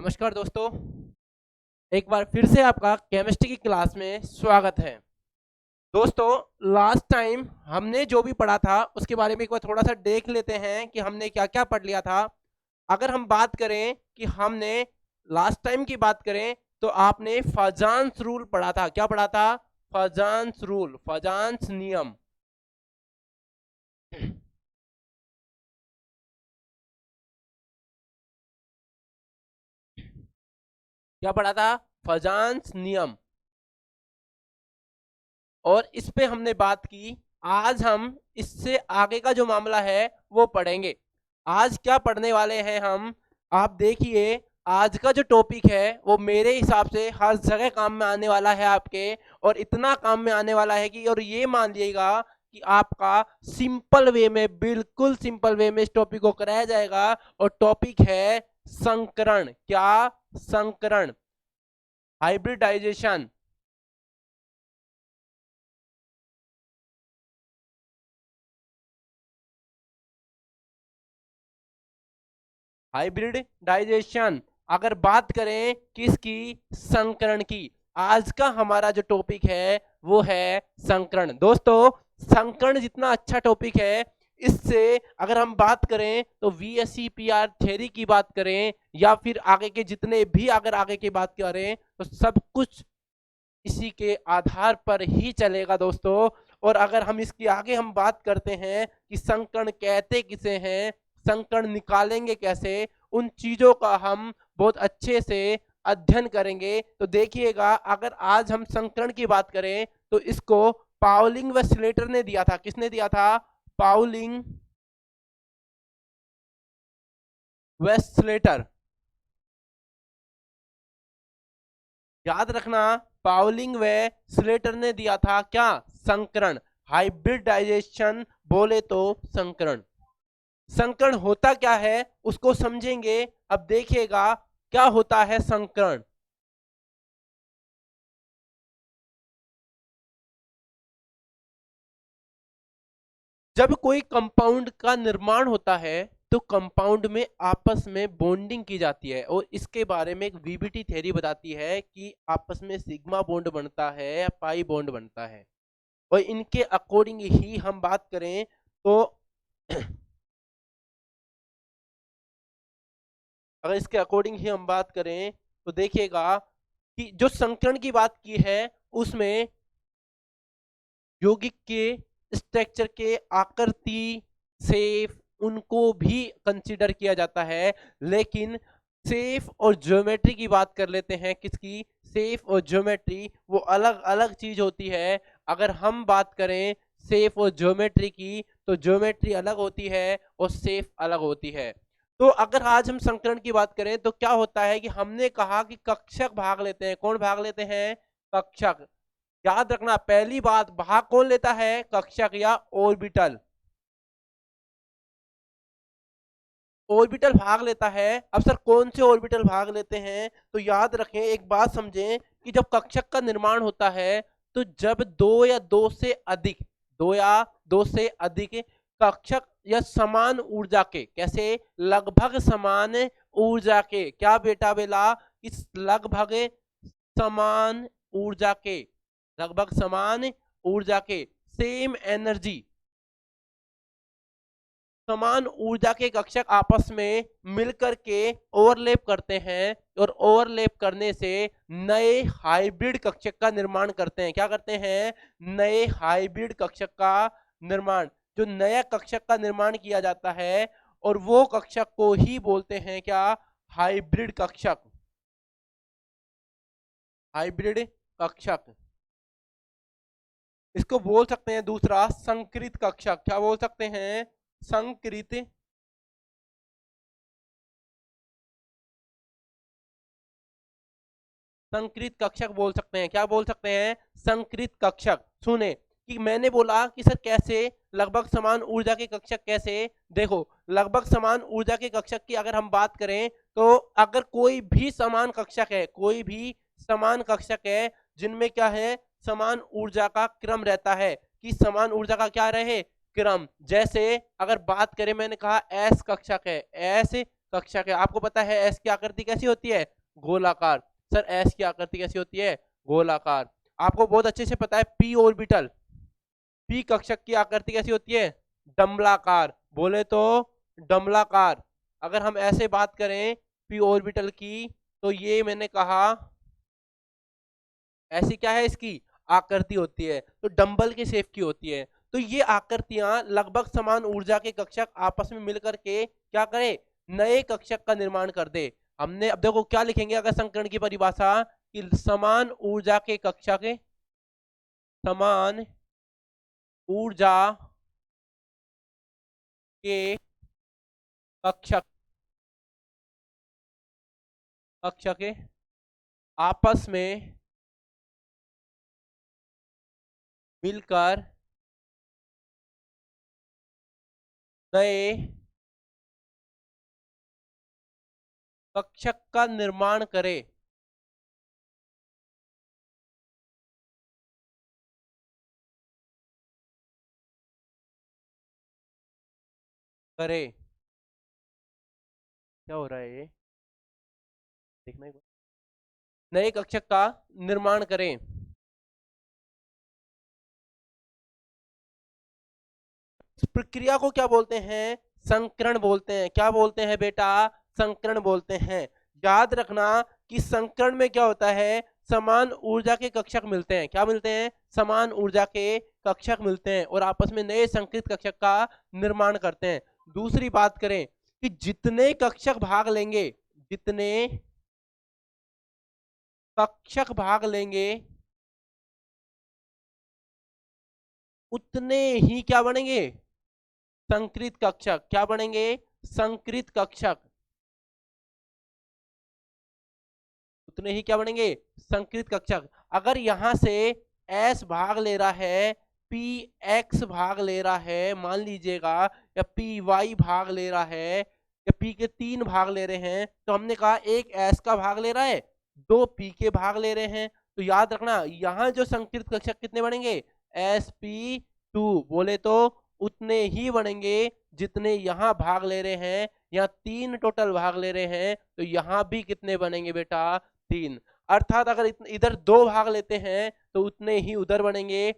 नमस्कार दोस्तों, एक बार फिर से आपका केमिस्ट्री की क्लास में स्वागत है। दोस्तों, लास्ट टाइम हमने जो भी पढ़ा था उसके बारे में एक बार थोड़ा सा देख लेते हैं कि हमने क्या क्या पढ़ लिया था। अगर हम बात करें कि हमने लास्ट टाइम की बात करें तो आपने फजान्स रूल पढ़ा था। क्या पढ़ा था? फजान्स रूल, फजान्स नियम। क्या पढ़ा था? फजान्स नियम। और इस पे हमने बात की। आज हम इससे आगे का जो मामला है वो पढ़ेंगे। आज क्या पढ़ने वाले हैं हम, आप देखिए। आज का जो टॉपिक है वो मेरे हिसाब से हर जगह काम में आने वाला है आपके, और इतना काम में आने वाला है कि, और ये मान लीजिएगा कि आपका सिंपल वे में, बिल्कुल सिंपल वे में इस टॉपिक को कराया जाएगा। और टॉपिक है संकरण। क्या? संकरण, हाइब्रिडाइजेशन। हाइब्रिडाइजेशन। अगर बात करें किसकी? संकरण की। आज का हमारा जो टॉपिक है वो है संकरण। दोस्तों, संकरण जितना अच्छा टॉपिक है, इससे अगर हम बात करें तो VSEPR थ्योरी की बात करें या फिर आगे के जितने भी, अगर आगे की बात करें तो सब कुछ इसी के आधार पर ही चलेगा दोस्तों। और अगर हम इसके आगे हम बात करते हैं कि संकरण कहते किसे हैं, संकरण निकालेंगे कैसे, उन चीजों का हम बहुत अच्छे से अध्ययन करेंगे। तो देखिएगा, अगर आज हम संकरण की बात करें तो इसको पाउलिंग व स्लेटर ने दिया था। किसने दिया था? पाउलिंग व स्लेटर। याद रखना, पाउलिंग व स्लेटर ने दिया था क्या? संकरण। हाइब्रिडाइजेशन बोले तो संकरण। संकरण होता क्या है उसको समझेंगे। अब देखिएगा क्या होता है संकरण। जब कोई कंपाउंड का निर्माण होता है तो कंपाउंड में आपस में बॉन्डिंग की जाती है, और इसके बारे में एक VBT थ्योरी बताती है कि आपस में सिग्मा बॉन्ड बनता है या पाई बॉन्ड बनता है। और इनके अकॉर्डिंग ही हम बात करें तो अगर इसके अकॉर्डिंग ही हम बात करें तो देखिएगा कि जो संकरण की बात की है उसमें यौगिक के स्ट्रक्चर के आकृति, शेप, उनको भी कंसीडर किया जाता है। लेकिन शेप और ज्योमेट्री की बात कर लेते हैं। किसकी? शेप और ज्योमेट्री, वो अलग अलग चीज होती है। अगर हम बात करें शेप और ज्योमेट्री की तो ज्योमेट्री अलग होती है और शेप अलग होती है। तो अगर आज हम संकरण की बात करें तो क्या होता है कि हमने कहा कि कक्षक भाग लेते हैं। कौन भाग लेते हैं? कक्षक। याद रखना, पहली बात, भाग कौन लेता है? कक्षक या ऑर्बिटल। ऑर्बिटल भाग लेता है। अब सर कौन से ऑर्बिटल भाग लेते हैं? तो याद रखें, एक बात समझें कि जब कक्षक का निर्माण होता है तो जब दो या दो से अधिक, दो या दो से अधिक कक्षक या समान ऊर्जा के, कैसे? लगभग समान ऊर्जा के, क्या बेटा बेला? इस लगभग समान ऊर्जा के, लगभग समान ऊर्जा के, सेम एनर्जी, समान ऊर्जा के कक्षक आपस में मिलकर के ओवरलैप करते हैं, और ओवरलैप करने से नए हाइब्रिड कक्षक का निर्माण करते हैं। क्या करते हैं? नए हाइब्रिड कक्षक का निर्माण। जो नया कक्षक का निर्माण किया जाता है और वो कक्षक को ही बोलते हैं क्या? हाइब्रिड कक्षक। हाइब्रिड कक्षक। इसको बोल सकते हैं दूसरा संकरित कक्षक। क्या बोल सकते हैं? संकरित संकरित कक्षक बोल सकते हैं। क्या बोल सकते हैं? संकरित कक्षक। सुने कि मैंने बोला कि सर कैसे लगभग समान ऊर्जा के कक्षक कैसे? देखो, लगभग समान ऊर्जा के कक्षक की अगर हम बात करें तो अगर कोई भी समान कक्षक है, कोई भी समान कक्षक है जिनमें क्या है? समान ऊर्जा का क्रम रहता है, कि समान ऊर्जा का क्या रहे? क्रम। जैसे अगर बात करें, मैंने कहा एस कक्षक है, एस कक्षक है। आपको पता है एस की आकृति कैसी होती है, गोलाकार। सर एस की आकृति कैसी होती है, गोलाकार। आपको बहुत अच्छे से पता है पी ऑर्बिटल, पी कक्षक की आकृति कैसी होती है, डम्बलाकार। बोले तो डम्बलाकार। अगर हम ऐसे बात करें पी ऑर्बिटल की, तो ये मैंने कहा ऐसी क्या है इसकी आकृति होती है, तो डंबल के शेप की होती है। तो ये आकृतियां लगभग समान ऊर्जा के कक्षक आपस में मिलकर के क्या करे, नए कक्षक का निर्माण कर दे। हमने अब देखो क्या लिखेंगे अगर संकरण की परिभाषा, कि समान ऊर्जा के कक्षक, समान ऊर्जा के कक्षक, कक्षक आपस में मिलकर नए कक्षक का निर्माण करे। करे, क्या हो रहा है ये, देखना एक बार। नए कक्षक का निर्माण करें। इस प्रक्रिया को क्या बोलते हैं, संकरण बोलते हैं। क्या बोलते हैं बेटा, संकरण बोलते हैं। याद रखना कि संकरण में क्या होता है, समान ऊर्जा के कक्षक मिलते हैं। क्या मिलते हैं, समान ऊर्जा के कक्षक मिलते हैं और आपस में नए संकृत कक्षक का निर्माण करते हैं। दूसरी बात करें कि जितने कक्षक भाग लेंगे, जितने कक्षक भाग लेंगे, उतने ही क्या बनेंगे, संकृत कक्षक। क्या बनेंगे, संकृत कक्षक। उतने ही क्या बनेंगे, संकृत कक्षक। अगर यहां से एस भाग ले रहा है, पी एक्स भाग ले रहा है मान लीजिएगा, या पी वाई भाग ले रहा है, या पी के 3 भाग ले रहे हैं, तो हमने कहा एक एस का भाग ले रहा है, 2 पी के भाग ले रहे हैं। तो याद रखना यहां जो संकृत कक्षक कितने बनेंगे, एस पी 2। बोले तो उतने ही बनेंगे जितने यहां भाग ले रहे हैं। यहाँ 3 टोटल भाग ले रहे हैं, तो यहां भी कितने बनेंगे बेटा, 3। अर्थात अगर इधर 2 भाग लेते हैं तो उतने ही उधर बनेंगे।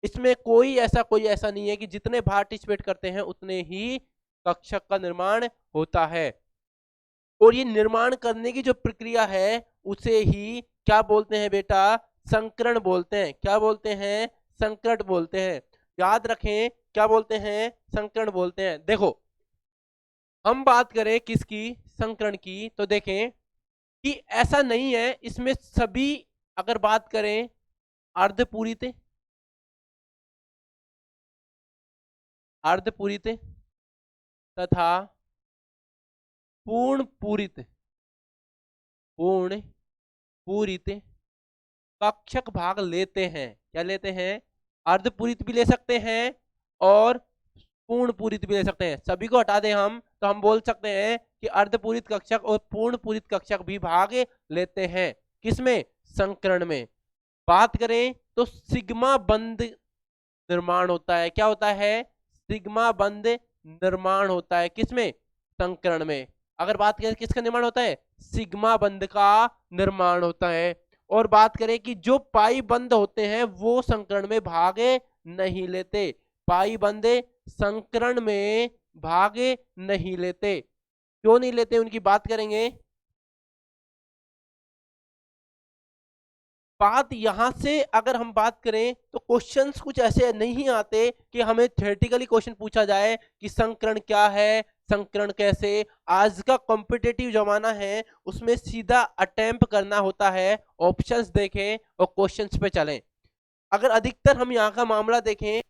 इसमें कोई ऐसा नहीं है कि जितने पार्टिसिपेट करते हैं उतने ही कक्षक का निर्माण होता है। और ये निर्माण करने की जो प्रक्रिया है उसे ही क्या बोलते हैं बेटा, संकरण बोलते हैं। क्या बोलते हैं, संकरण बोलते हैं। याद रखें क्या बोलते हैं, संकरण बोलते हैं। देखो हम बात करें किसकी, संकरण की, तो देखें कि ऐसा नहीं है इसमें सभी, अगर बात करें अर्धपूरित, अर्धपूरित तथा पूर्ण पूरित, पूर्ण पूरित कक्षक भाग लेते हैं। क्या लेते हैं, अर्धपूरित भी ले सकते हैं और पूर्ण पूरित भी ले सकते हैं। सभी को हटा दें हम तो हम बोल सकते हैं कि अर्धपूरित कक्षक और पूर्ण पूरित कक्षक भी भाग लेते हैं। किसमें, संकरण में। बात करें तो सिग्मा बंध निर्माण होता है। क्या होता है, सिग्मा बंध निर्माण होता है किसमें, संकरण में। अगर बात करें किसका निर्माण होता है, सिग्मा बंध का निर्माण होता है। और बात करें कि जो पाई बंध होते हैं वो संकरण में भाग नहीं लेते, पाई बंध संकरण में भाग नहीं लेते। क्यों नहीं लेते उनकी बात करेंगे। बात यहां से अगर हम बात करें तो क्वेश्चंस कुछ ऐसे नहीं आते कि हमें थ्योरेटिकली क्वेश्चन पूछा जाए कि संकरण क्या है, संकरण कैसे। आज का कॉम्पिटेटिव जमाना है, उसमें सीधा अटेम्प्ट करना होता है, ऑप्शंस देखें और क्वेश्चंस पे चलें। अगर अधिकतर हम यहाँ का मामला देखें,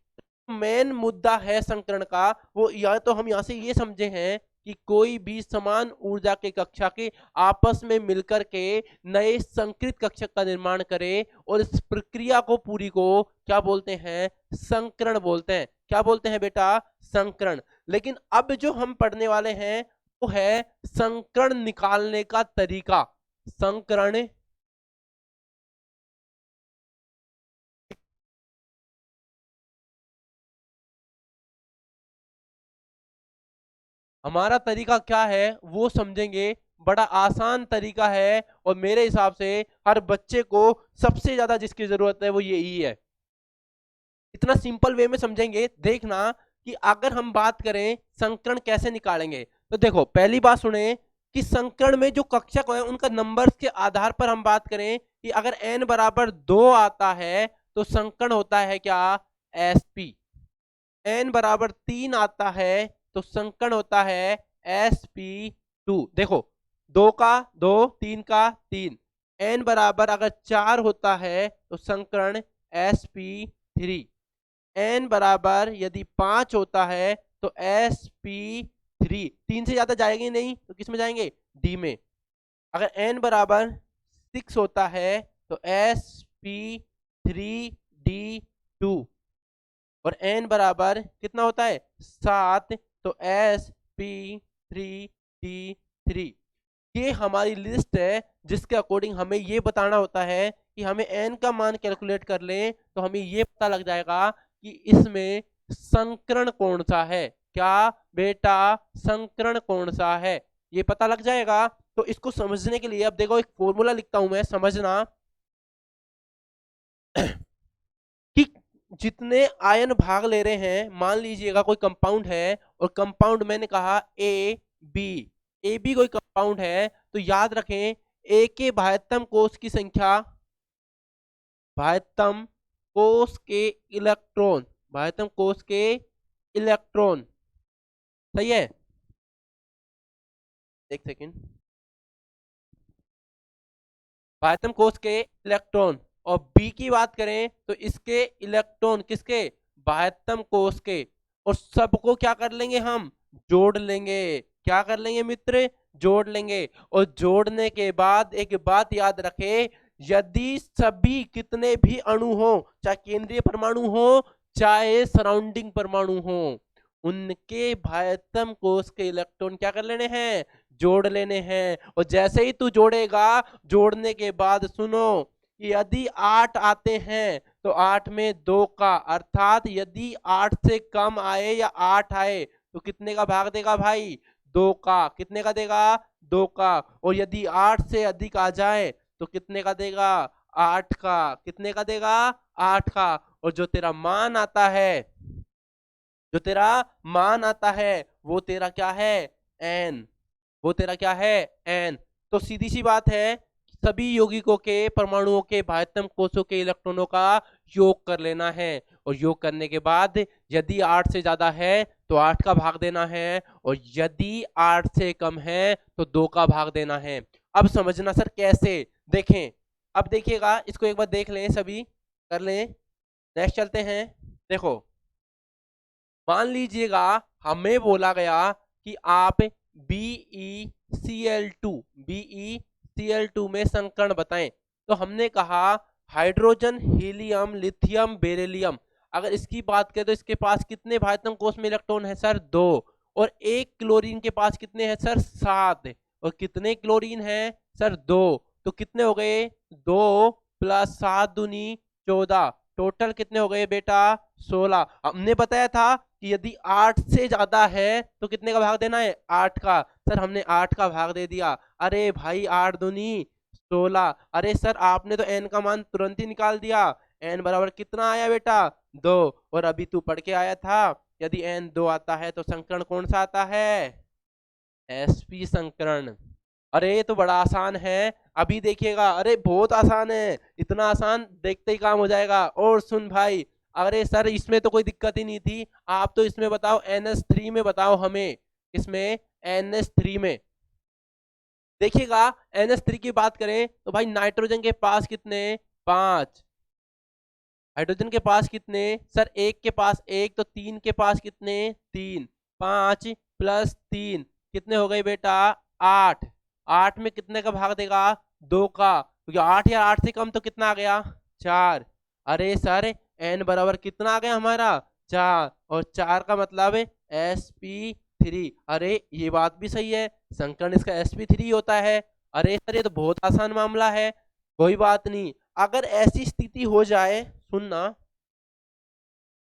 मेन मुद्दा है संकरण का, वो या तो हम यहाँ से ये समझे हैं कि कोई भी समान ऊर्जा के कक्षा के आपस में मिलकर के नए संकृत कक्षक का निर्माण करे, और इस प्रक्रिया को पूरी को क्या बोलते हैं, संकरण बोलते हैं। क्या बोलते हैं बेटा, संकरण। लेकिन अब जो हम पढ़ने वाले हैं वो है संकरण निकालने का तरीका। संकरण हमारा तरीका क्या है वो समझेंगे। बड़ा आसान तरीका है और मेरे हिसाब से हर बच्चे को सबसे ज्यादा जिसकी जरूरत है वो यही है। इतना सिंपल वे में समझेंगे, देखना कि अगर हम बात करें संकरण कैसे निकालेंगे। तो देखो पहली बात सुने कि संकरण में जो कक्षक है उनका नंबर्स के आधार पर हम बात करें कि अगर n बराबर 2 आता है तो संकरण होता है क्या, sp। n बराबर 3 आता है तो संकरण होता है sp2। देखो 2 का 2, 3 का 3। n बराबर अगर 4 होता है तो संकरण sp3। n बराबर यदि 5 होता है तो sp3। 3 से ज्यादा जाएंगे नहीं तो किस में जाएंगे, d में। अगर n बराबर 6 होता है तो sp3d2। और n बराबर कितना होता है 7 तो sp3d3। ये हमारी लिस्ट है जिसके अकॉर्डिंग हमें ये बताना होता है कि हमें n का मान कैलकुलेट कर लें तो हमें ये पता लग जाएगा कि इसमें संकरण कौन सा है। क्या बेटा, संकरण कौन सा है, ये पता लग जाएगा। तो इसको समझने के लिए अब देखो एक फॉर्मूला लिखता हूं मैं, समझना कि जितने आयन भाग ले रहे हैं, मान लीजिएगा कोई कंपाउंड है और कंपाउंड मैंने कहा ए बी कोई कंपाउंड है, तो याद रखें ए के भायतम कोष की संख्या, भायतम कोष के इलेक्ट्रॉन, भायतम कोष के इलेक्ट्रॉन, सही है। एक सेकेंड, भायतम कोष के इलेक्ट्रॉन। और बी की बात करें तो इसके इलेक्ट्रॉन किसके, भायतम कोष के। और सबको क्या कर लेंगे हम, जोड़ लेंगे। क्या कर लेंगे मित्र, जोड़ लेंगे। और जोड़ने के बाद एक बात याद रखे, यदि सभी कितने भी अणु हो, चाहे केंद्रीय परमाणु हो चाहे सराउंडिंग परमाणु हो, उनके भायतम कोष के इलेक्ट्रॉन क्या कर लेने हैं, जोड़ लेने हैं। और जैसे ही तू जोड़ेगा, जोड़ने के बाद सुनो, यदि 8 आते हैं तो 8 में 2 का, अर्थात यदि 8 से कम आए या 8 आए तो कितने का भाग देगा भाई, 2 का। कितने का देगा, 2 का। और यदि 8 से अधिक आ जाए तो कितने का देगा, 8 का। कितने का देगा, 8 का। और जो तेरा मान आता है, जो तेरा मान आता है वो तेरा क्या है, एन। वो तेरा क्या है, एन। तो सीधी सी बात है, सभी यौगिकों के परमाणुओं के भायतम कोषों के इलेक्ट्रॉनों का योग कर लेना है। और योग करने के बाद यदि 8 से ज्यादा है तो 8 का भाग देना है, और यदि 8 से कम है तो 2 का भाग देना है। अब समझना सर कैसे, देखें। अब देखिएगा, इसको एक बार देख लें, सभी कर लें। नेक्स्ट चलते हैं। देखो मान लीजिएगा हमें बोला गया कि आप BeCl2 में संकरण बताएं। तो हमने कहा हाइड्रोजन, हीलियम, लिथियम, बेरिलियम। अगर इसकी बात करें तो इसके पास कितने भायतम कोष में इलेक्ट्रॉन है सर, 2। और एक क्लोरीन के पास कितने हैं सर, 7। और कितने क्लोरीन है सर, 2। तो कितने हो गए, 2 + 7 दूनी 14। टोटल कितने हो गए बेटा, 16। हमने बताया था कि यदि 8 से ज्यादा है तो कितने का भाग देना है, 8 का। सर हमने 8 का भाग दे दिया। अरे भाई 8 दूनी 16। अरे सर आपने तो n का मान तुरंत ही निकाल दिया। n बराबर कितना आया बेटा, 2। और अभी तू पढ़ के आया था, यदि n 2 आता है तो संकरण कौन सा आता है, sp संकरण। अरे ये तो बड़ा आसान है। अभी देखिएगा, अरे बहुत आसान है, इतना आसान देखते ही काम हो जाएगा। और सुन भाई, अरे सर इसमें तो कोई दिक्कत ही नहीं थी, आप तो इसमें बताओ NH3 में बताओ हमें, इसमें NH3 में देखिएगा। NH3 की बात करें तो भाई नाइट्रोजन के पास कितने, 5। हाइड्रोजन के पास कितने सर, एक के पास 1, तो 3 के पास कितने, 3। 5 + 3 कितने हो गए बेटा, 8। 8 में कितने का भाग देगा, 2 का। क्योंकि 8 या 8 से कम तो कितना आ गया, 4। अरे सर n बराबर कितना आ गया हमारा, 4। और 4 का मतलब है sp3। अरे ये बात भी सही है, संकरण इसका sp3 होता है। अरे सर ये तो बहुत आसान मामला है। कोई बात नहीं, अगर ऐसी स्थिति हो जाए, सुनना,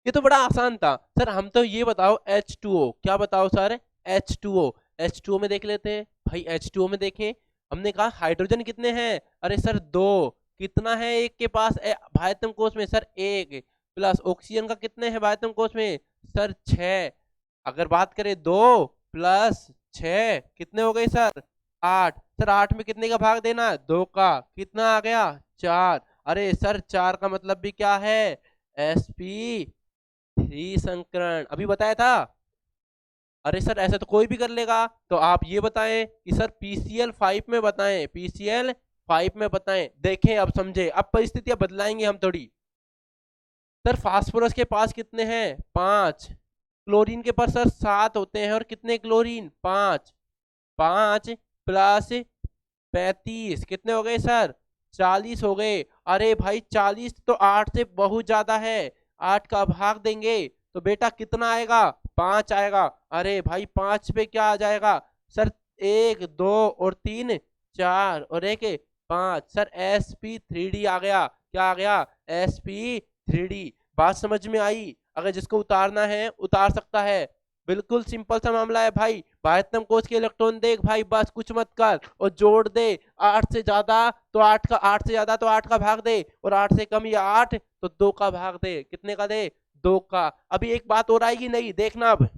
ये तो बड़ा आसान था सर। हम तो ये बताओ H2O, क्या बताओ सर, H2O। H2O में देख लेते हैं भाई, H2O में देखें, हमने कहा हाइड्रोजन कितने हैं, अरे सर 2, कितना है एक के पास भायतम कोश में सर 1, प्लस ऑक्सीजन का कितने हैं भायतम कोश में सर 6। अगर बात करें 2 प्लस 6 कितने हो गए सर 8। सर 8 में कितने का भाग देना है 2 का, कितना आ गया 4। अरे सर 4 का मतलब भी क्या है sp3 संकरण, अभी बताया था। अरे सर ऐसे तो कोई भी कर लेगा, तो आप ये बताएं कि सर PCl5 में बताएं, PCl5 में बताएं। देखें अब समझे, अब परिस्थितियां बदलाएंगे हम थोड़ी। सर फास्फोरस के पास कितने हैं 5, क्लोरीन के पास सर 7 होते हैं, और कितने क्लोरीन 5, 5 प्लस 35 कितने हो गए सर 40 हो गए। अरे भाई 40 तो 8 से बहुत ज्यादा है, 8 का भाग देंगे तो बेटा कितना आएगा 5 आएगा। अरे भाई 5 पे क्या आ जाएगा सर 1 2 और 3 4 और 1 5, सर sp3d आ गया। क्या आ गया sp3d। बात समझ में आई, अगर जिसको उतारना है उतार सकता है, बिल्कुल सिंपल सा मामला है भाई। भायतम कोश के इलेक्ट्रॉन देख भाई, बस कुछ मत कर और जोड़ दे। 8 से ज्यादा तो 8 का भाग दे, और 8 से कम या 8 तो 2 का भाग दे। कितने का दे 2 का। अभी एक बात और आएगी नहीं, देखना अब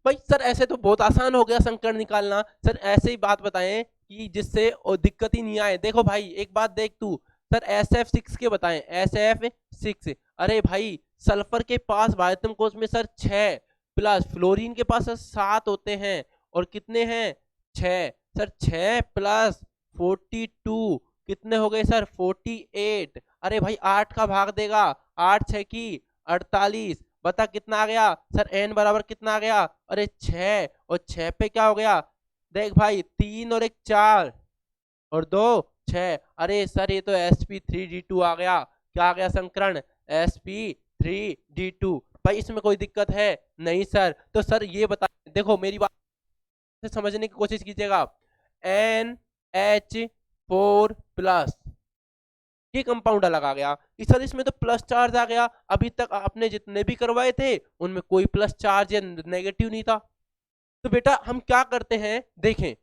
भाई सर ऐसे तो बहुत आसान हो गया संकरण निकालना, सर ऐसे ही बात बताएं कि जिससे दिक्कत ही नहीं आए। देखो भाई एक बात देख तू, सर SF6 के बताएं, SF6। अरे भाई सल्फर के पास भायतम कोश में सर 6, प्लस फ्लोरीन के पास सर 7 होते हैं, और कितने हैं 6। सर 6 प्लस 42 कितने हो गए सर 48। अरे भाई 8 का भाग देगा, 8 6 की 48, बता कितना आ गया सर n बराबर कितना आ गया, अरे 6, और 6 पे क्या हो गया देख भाई 3 और 1 4 और 2 6। अरे सर ये तो sp3d2 आ गया। क्या आ गया संकरण sp3d2। भाई इसमें कोई दिक्कत है नहीं सर। तो सर ये बता, देखो मेरी बात से समझने की कोशिश कीजिएगा। NH4 प्लस ये कंपाउंड अलग आ गया, इस सर इसमें तो प्लस चार्ज आ गया। अभी तक आपने जितने भी करवाए थे उनमें कोई प्लस चार्ज या नेगेटिव नहीं था। तो बेटा हम क्या करते हैं देखें,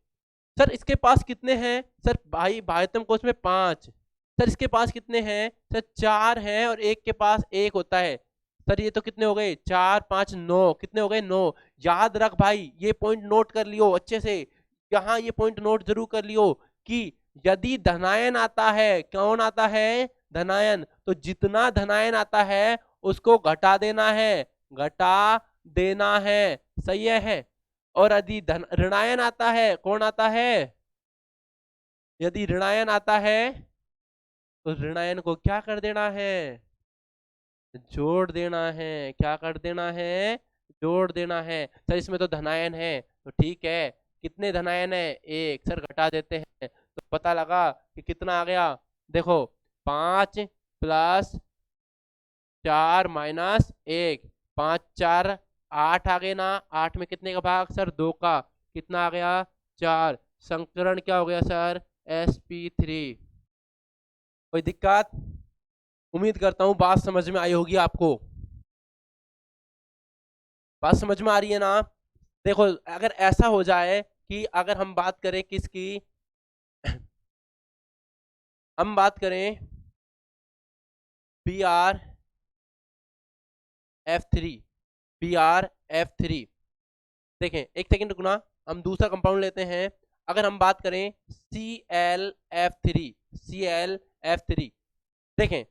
सर इसके पास कितने हैं सर भाई भायतम कोश में 5, सर इसके पास कितने हैं सर 4 हैं, और एक के पास 1 होता है। सर ये तो कितने हो गए 4 5 9, कितने हो गए 9। याद रख भाई, ये पॉइंट नोट कर लियो अच्छे से, यहाँ ये पॉइंट नोट जरूर कर लियो कि यदि धनायन आता है, कौन आता है धनायन, तो जितना धनायन आता है उसको घटा देना है, घटा देना है, सही है। और यदि ऋणायन आता है, कौन आता है, यदि ऋणायन आता है तो ऋणायन को क्या कर देना है जोड़ देना है। क्या कर देना है जोड़ देना है। सर इसमें तो धनायन है तो ठीक है, कितने धनायन है 1, सर घटा देते हैं तो पता लगा कि कितना आ गया। देखो 5 प्लस 4 माइनस 1, 5 4 8 आ गए ना, 8 में कितने का भाग सर 2 का, कितना आ गया 4। संकरण क्या हो गया सर sp3। कोई दिक्कत, उम्मीद करता हूं बात समझ में आई होगी आपको। बात समझ में आ रही है ना। देखो अगर ऐसा हो जाए कि अगर हम बात करें किसकी हम बात करें BrF3, BrF3। देखें एक सेकंड रुकना, हम दूसरा कंपाउंड लेते हैं। अगर हम बात करें ClF3, ClF3, देखें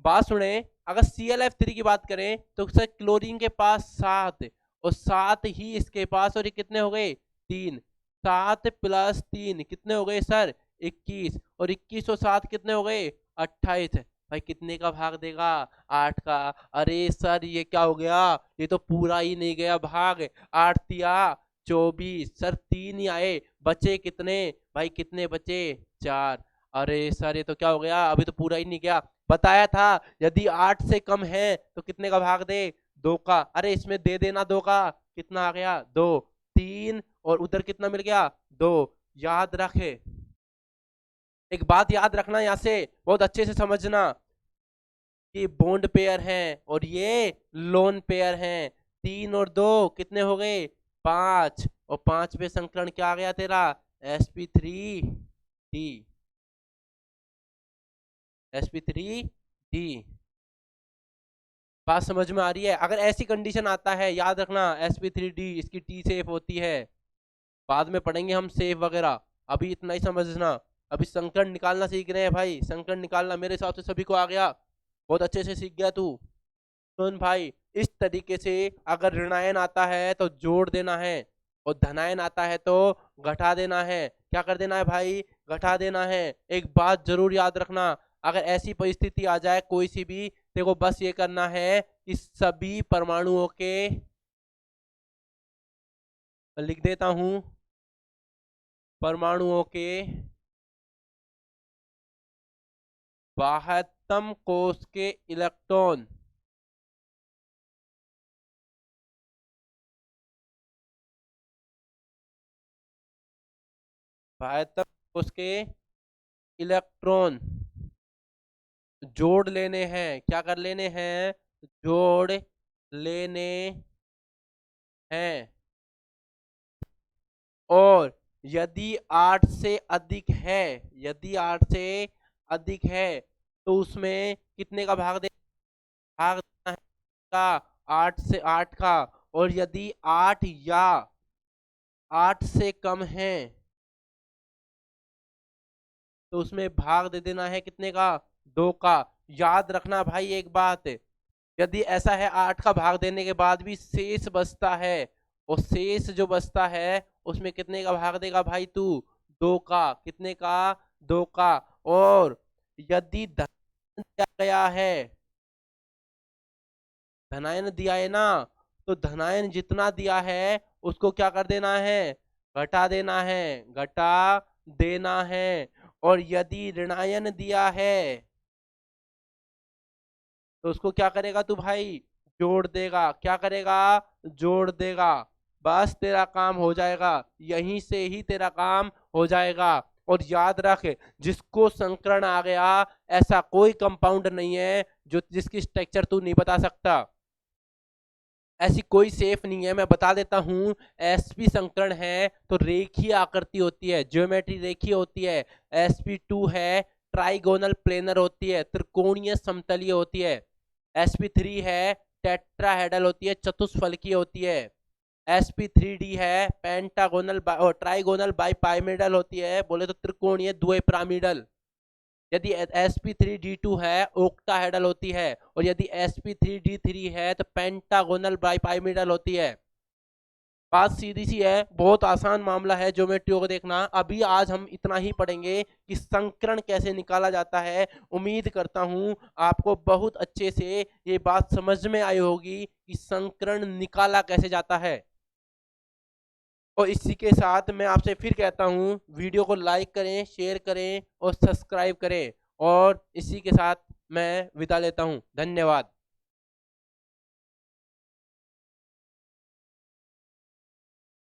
बात सुने, अगर ClF3 की बात करें तो सर क्लोरीन के पास 7, और 7 ही इसके पास, और ये कितने हो गए 3, 7 प्लस 3 कितने हो गए सर 21, और 21 और 7 कितने हो गए 28। भाई कितने का भाग देगा 8 का। अरे सर ये क्या हो गया, ये तो पूरा ही नहीं गया भाग, 8 तिया 24, सर 3 ही आए, बचे कितने भाई, कितने बचे 4। अरे सर ये तो क्या हो गया, अभी तो पूरा ही नहीं गया। बताया था यदि 8 से कम है तो कितने का भाग दे 2 का। अरे इसमें दे देना 2 का, कितना आ गया 2, 3 और उधर कितना मिल गया 2। याद रखे, एक बात याद रखना यहाँ से बहुत अच्छे से समझना, कि बॉन्ड पेयर हैं और ये लोन पेयर हैं। 3 और 2 कितने हो गए 5, और 5 पे संकरण क्या आ गया तेरा sp3d, sp3d। बात समझ में आ रही है? अगर ऐसी कंडीशन आता है याद रखना sp3d इसकी टी सेफ होती है, बाद में पढ़ेंगे हम सेफ वगैरह, अभी इतना ही समझना। अभी संकरण निकालना सीख रहे हैं भाई, संकरण निकालना मेरे हिसाब से सभी को आ गया, बहुत अच्छे से सीख गया तू। सुन भाई, इस तरीके से अगर ऋणायन आता है तो जोड़ देना है, और धनायन आता है तो घटा देना है। क्या कर देना है भाई? घटा देना है। एक बात जरूर याद रखना, अगर ऐसी परिस्थिति आ जाए कोई सी भी, देखो बस ये करना है कि सभी परमाणुओं के, लिख देता हूं, परमाणुओं के बाह्यतम कोश के इलेक्ट्रॉन बाह्यतम कोश के इलेक्ट्रॉन जोड़ लेने हैं। क्या कर लेने हैं? जोड़ लेने हैं। और यदि 8 से अधिक है, यदि 8 से अधिक है तो उसमें कितने का भाग देना है का 8 से 8 का। और यदि 8 या 8 से कम है तो उसमें भाग दे देना है कितने का 2 का। याद रखना भाई एक बात, यदि ऐसा है 8 का भाग देने के बाद भी शेष बचता है, और शेष जो बचता है उसमें कितने का भाग देगा भाई तू 2 का। कितने का 2 का। और यदि धनायन दिया गया है, धनायन दिया है ना, तो धनायन जितना दिया है उसको क्या कर देना है? घटा देना है, घटा देना है। और यदि ऋणायन दिया है तो उसको क्या करेगा तू भाई? जोड़ देगा। क्या करेगा? जोड़ देगा। बस तेरा काम हो जाएगा, यहीं से ही तेरा काम हो जाएगा। और याद रख, जिसको संकरण आ गया ऐसा कोई कंपाउंड नहीं है जो जिसकी स्ट्रक्चर तू नहीं बता सकता, ऐसी कोई सेफ नहीं है। मैं बता देता हूं, sp संकरण है तो रेखीय आकृति होती है, ज्योमेट्री रेखीय होती है। sp2 है ट्राइगोनल प्लेनर होती है, त्रिकोणीय समतलीय होती है। sp3 है टेट्राहेड्रल होती है, चतुष्फलकीय होती है। sp3d है पेंटागोनल और ट्राइगोनल बाइपाइमिडल होती है, बोले तो त्रिकोणीय द्विपिरामिडल। यदि sp3d2 है ओक्टाहेड्रल होती है, और यदि sp3d3 है तो पेंटागोनल बाइपाइमिडल होती है। बात सीधी सी है, बहुत आसान मामला है ज्योमेट्री को देखना। अभी आज हम इतना ही पढ़ेंगे कि संकरण कैसे निकाला जाता है। उम्मीद करता हूं आपको बहुत अच्छे से ये बात समझ में आई होगी कि संकरण निकाला कैसे जाता है। और इसी के साथ मैं आपसे फिर कहता हूँ, वीडियो को लाइक करें, शेयर करें और सब्सक्राइब करें। और इसी के साथ मैं विदा लेता हूँ। धन्यवाद।